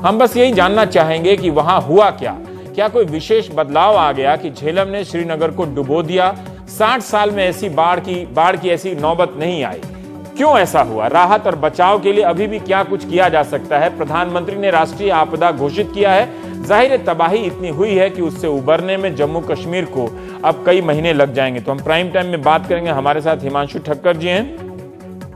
हम बस यही जानना चाहेंगे कि वहां हुआ क्या कोई विशेष बदलाव आ गया कि झेलम ने श्रीनगर को डुबो दिया? 60 साल में ऐसी बाढ़ की ऐसी नौबत नहीं आई। क्यों ऐसा हुआ? राहत और बचाव के लिए अभी भी क्या कुछ किया जा सकता है? प्रधानमंत्री ने राष्ट्रीय आपदा घोषित किया है। जाहिर है तबाही इतनी हुई है कि उससे उबरने में जम्मू कश्मीर को अब कई महीने लग जाएंगे। तो हम प्राइम टाइम में बात करेंगे। हमारे साथ हिमांशु ठक्कर जी हैं,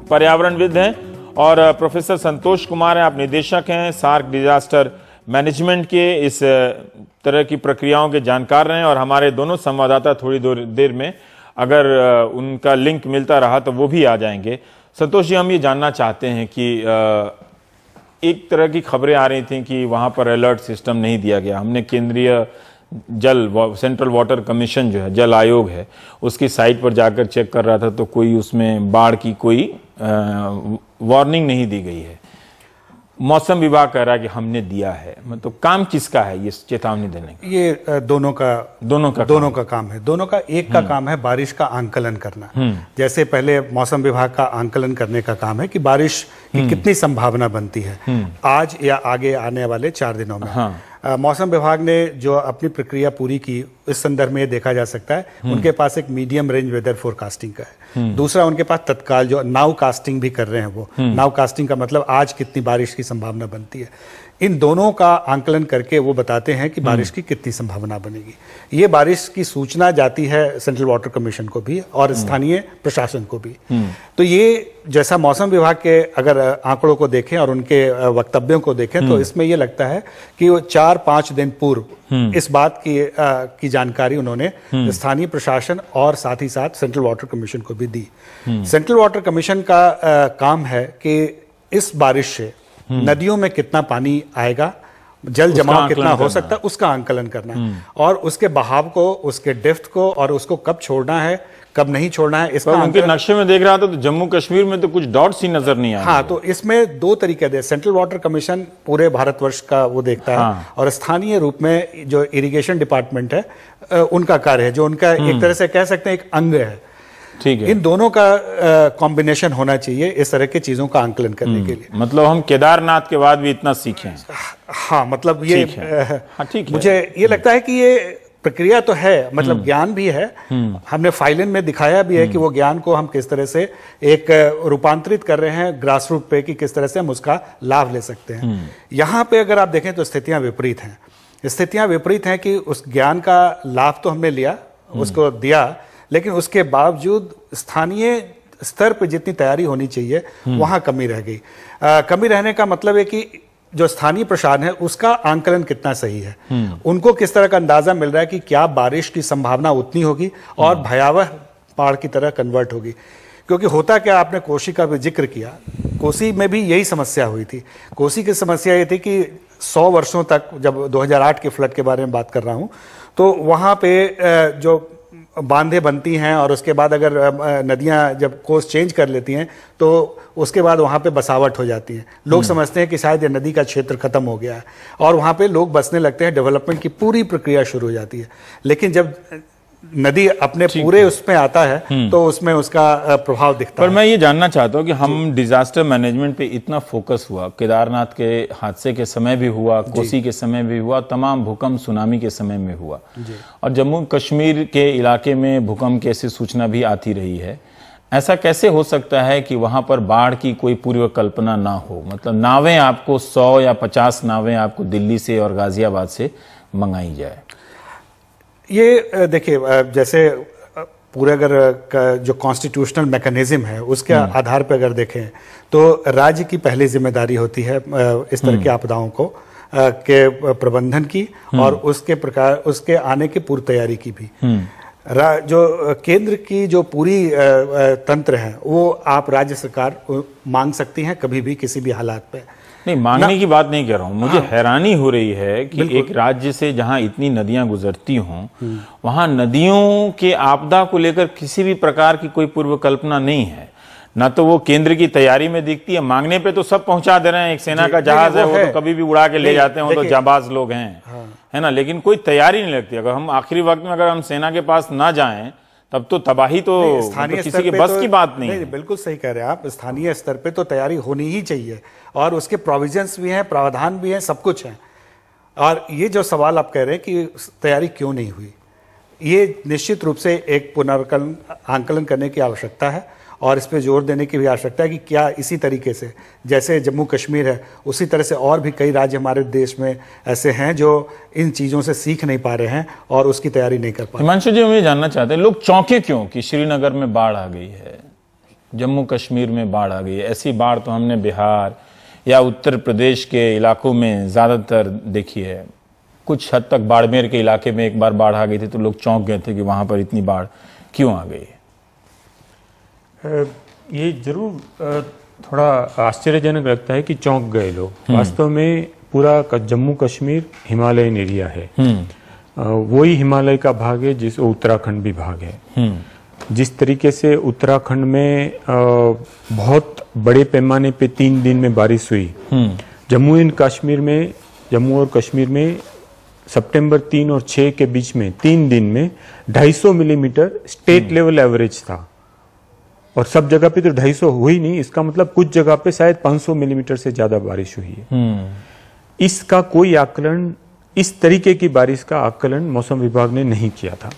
पर्यावरणविद हैं, और प्रोफेसर संतोष कुमार हैं, आप निदेशक हैं सार्क डिजास्टर मैनेजमेंट के, इस तरह की प्रक्रियाओं के जानकार रहे हैं। और हमारे दोनों संवाददाता थोड़ी देर में अगर उनका लिंक मिलता रहा तो वो भी आ जाएंगे। संतोष जी, हम ये जानना चाहते हैं कि एक तरह की खबरें आ रही थी कि वहां पर अलर्ट सिस्टम नहीं दिया गया। हमने केंद्रीय सेंट्रल वाटर कमीशन जो है, जल आयोग है, उसकी साइट पर जाकर चेक कर रहा था तो कोई उसमें बाढ़ की कोई वार्निंग नहीं दी गई है। मौसम विभाग कह रहा है कि हमने दिया है। मतलब काम किसका है ये चेतावनी देने का? ये दोनों का काम है। दोनों का एक का काम है बारिश का आंकलन करना। जैसे पहले मौसम विभाग का आंकलन करने का काम है कि बारिश की कितनी संभावना बनती है आज या आगे आने वाले 4 दिनों में। मौसम विभाग ने जो अपनी प्रक्रिया पूरी की, इस संदर्भ में देखा जा सकता है उनके पास एक मीडियम रेंज वेदर फोरकास्टिंग का है। दूसरा उनके पास तत्काल जो नाउ कास्टिंग भी कर रहे हैं, वो नाउ कास्टिंग का मतलब आज कितनी बारिश की संभावना बनती है। इन दोनों का आंकलन करके वो बताते हैं कि बारिश की कितनी संभावना बनेगी। ये बारिश की सूचना जाती है सेंट्रल वाटर कमीशन को भी और स्थानीय प्रशासन को भी। तो ये जैसा मौसम विभाग के अगर आंकड़ों को देखें और उनके वक्तव्यों को देखें तो इसमें ये लगता है कि वो 4-5 दिन पूर्व इस बात की जानकारी उन्होंने स्थानीय प्रशासन और साथ ही साथ सेंट्रल वाटर कमीशन को भी दी। सेंट्रल वाटर कमीशन का काम है कि इस बारिश से नदियों में कितना पानी आएगा, जल जमाव कितना हो सकता है, उसका आंकलन करना है और उसके बहाव को, उसके डेप्थ को और उसको कब छोड़ना है कब नहीं छोड़ना है इसका उनके नक्शे में देख रहा था तो जम्मू कश्मीर में तो कुछ डॉट्स ही नजर नहीं आए। हाँ, तो इसमें 2 तरीके दे। सेंट्रल वाटर कमीशन पूरे भारतवर्ष का वो देखता है और स्थानीय रूप में जो इरिगेशन डिपार्टमेंट है उनका कार्य है, जो उनका एक तरह से कह सकते हैं एक अंग है। ठीक है, इन दोनों का कॉम्बिनेशन होना चाहिए इस तरह की चीजों का आंकलन करने के लिए। मतलब हम केदारनाथ के बाद भी इतना सीखे हैं। हाँ, मतलब ये ठीक है। मुझे ये लगता है कि ये प्रक्रिया तो है, मतलब ज्ञान भी है। हमने फाइलिन में दिखाया भी है कि वो ज्ञान को हम किस तरह से एक रूपांतरित कर रहे हैं ग्रास रूट पे, कि किस तरह से हम उसका लाभ ले सकते हैं। यहाँ पे अगर आप देखें तो स्थितियां विपरीत हैं। स्थितियां विपरीत हैं कि उस ज्ञान का लाभ तो हमने लिया, उसको दिया, लेकिन उसके बावजूद स्थानीय स्तर पर जितनी तैयारी होनी चाहिए वहां कमी रह गई। कमी रहने का मतलब है कि जो स्थानीय प्रशासन है उसका आंकलन कितना सही है, उनको किस तरह का अंदाजा मिल रहा है कि क्या बारिश की संभावना उतनी होगी और भयावह बाढ़ की तरह कन्वर्ट होगी। क्योंकि होता क्या, आपने कोसी का भी जिक्र किया, कोसी में भी यही समस्या हुई थी। कोसी की समस्या ये थी कि 100 वर्षों तक, जब 2008 के फ्लड के बारे में बात कर रहा हूं, तो वहां पे जो बांधे बनती हैं और उसके बाद अगर नदियां जब कोर्स चेंज कर लेती हैं तो उसके बाद वहां पे बसावट हो जाती है। लोग समझते हैं कि शायद ये नदी का क्षेत्र खत्म हो गया है और वहां पे लोग बसने लगते हैं, डेवलपमेंट की पूरी प्रक्रिया शुरू हो जाती है। लेकिन जब नदी अपने पूरे उसमें आता है तो उसमें उसका प्रभाव दिखता है। पर मैं ये जानना चाहता हूँ कि हम डिजास्टर मैनेजमेंट पे इतना फोकस हुआ, केदारनाथ के हादसे के समय भी हुआ, कोसी के समय भी हुआ, तमाम भूकंप सुनामी के समय में हुआ, और जम्मू कश्मीर के इलाके में भूकंप की ऐसी सूचना भी आती रही है। ऐसा कैसे हो सकता है कि वहां पर बाढ़ की कोई पूर्व कल्पना ना हो? मतलब नावें आपको 100 या 50 नावें आपको दिल्ली से और गाजियाबाद से मंगाई जाए। ये देखिए, जैसे पूरे अगर जो कॉन्स्टिट्यूशनल मैकेनिज्म है उसके आधार पर अगर देखें तो राज्य की पहली जिम्मेदारी होती है इस तरह की आपदाओं को के प्रबंधन की और उसके आने की पूर्व तैयारी की भी। जो केंद्र की जो पूरी तंत्र है वो आप राज्य सरकार मांग सकती हैं कभी भी किसी भी हालात पे। नहीं, मांगने की बात नहीं कर रहा हूं, मुझे हैरानी हो रही है कि एक राज्य से जहां इतनी नदियां गुजरती हों वहां नदियों के आपदा को लेकर किसी भी प्रकार की कोई पूर्व कल्पना नहीं है। ना तो वो केंद्र की तैयारी में दिखती है, मांगने पे तो सब पहुंचा दे रहे हैं। एक सेना का जहाज है, वो तो कभी भी उड़ा के ले जाते हैं, वो तो जाबाज लोग हैं, है ना, लेकिन कोई तैयारी नहीं लगती। अगर हम आखिरी वक्त में अगर हम सेना के पास ना जाएं तब तो तबाही तो स्थानीय किसी के बस की बात नहीं है। बिल्कुल सही कह रहे हैं आप। स्थानीय स्तर पे तो तैयारी होनी ही चाहिए और उसके प्रोविजंस भी हैं, प्रावधान भी हैं, सब कुछ है। और ये जो सवाल आप कह रहे हैं कि तैयारी क्यों नहीं हुई, ये निश्चित रूप से एक आंकलन करने की आवश्यकता है और इस पे जोर देने की भी आवश्यकता है कि क्या इसी तरीके से जैसे जम्मू कश्मीर है उसी तरह से और भी कई राज्य हमारे देश में ऐसे हैं जो इन चीज़ों से सीख नहीं पा रहे हैं और उसकी तैयारी नहीं कर पा रहे। हिमांशु जी, हम ये जानना चाहते हैं, लोग चौंके क्यों कि श्रीनगर में बाढ़ आ गई है, जम्मू कश्मीर में बाढ़ आ गई है? ऐसी बाढ़ तो हमने बिहार या उत्तर प्रदेश के इलाकों में ज़्यादातर देखी है। कुछ हद तक बाड़मेर के इलाके में एक बार बाढ़ आ गई थी तो लोग चौंक गए थे कि वहां पर इतनी बाढ़ क्यों आ गई है। ये जरूर थोड़ा आश्चर्यजनक लगता है कि चौंक गए लोग। वास्तव में पूरा जम्मू कश्मीर हिमालयन एरिया है, वही हिमालय का भाग है जिस उत्तराखंड भी भाग है। जिस तरीके से उत्तराखंड में बहुत बड़े पैमाने पे 3 दिन में बारिश हुई, जम्मू और कश्मीर में सितंबर 3 और 6 के बीच में 3 दिन में 250 मिलीमीटर स्टेट लेवल एवरेज था और सब जगह पे तो 250 हुई नहीं, इसका मतलब कुछ जगह पे शायद 500 मिलीमीटर से ज्यादा बारिश हुई है। इसका कोई आकलन, इस तरीके की बारिश का आकलन मौसम विभाग ने नहीं किया था।